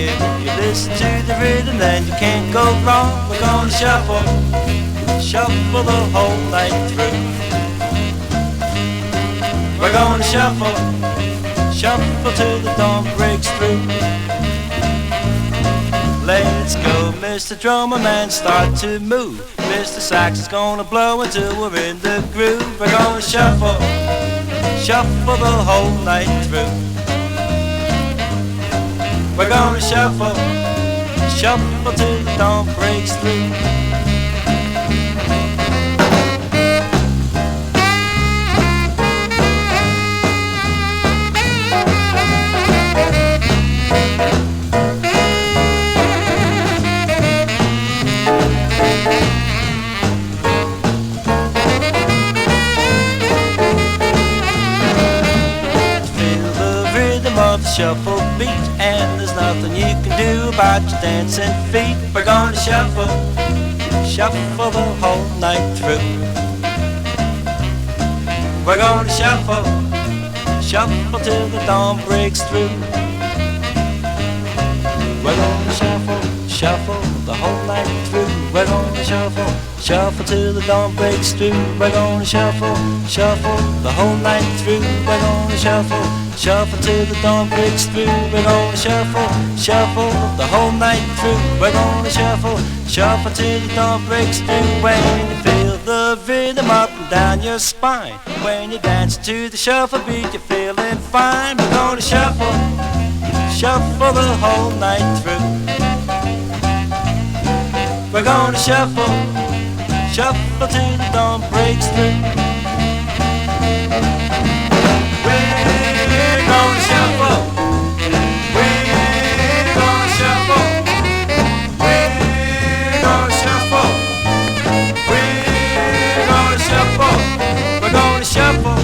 If you listen to the rhythm, then you can't go wrong. We're gonna shuffle, shuffle the whole night through. We're gonna shuffle, shuffle till the dawn breaks through. Let's go, Mr. Drummer Man, start to move. Mr. Sax is gonna blow until we're in the groove. We're gonna shuffle, shuffle the whole night through. We're gonna shuffle, shuffle till the dawn breaks through. Shuffle beat, and there's nothing you can do about your dancing feet. We're gonna shuffle, shuffle the whole night through. We're gonna shuffle, shuffle till the dawn breaks through. We're gonna shuffle, shuffle the whole night through. We're gonna shuffle, shuffle till the dawn breaks through. We're gonna shuffle, shuffle the whole night through. We're gonna shuffle, shuffle till the dawn breaks through. We're gonna shuffle, shuffle the whole night through. We're gonna shuffle, shuffle till the dawn breaks through. When you feel the rhythm up and down your spine, when you dance to the shuffle beat, you're feeling fine. We're gonna shuffle, shuffle the whole night through. We're gonna shuffle, shuffle till the dawn breaks through. We're gonna shuffle, we're gonna shuffle, we're gonna shuffle, we're gonna shuffle, we're gonna shuffle.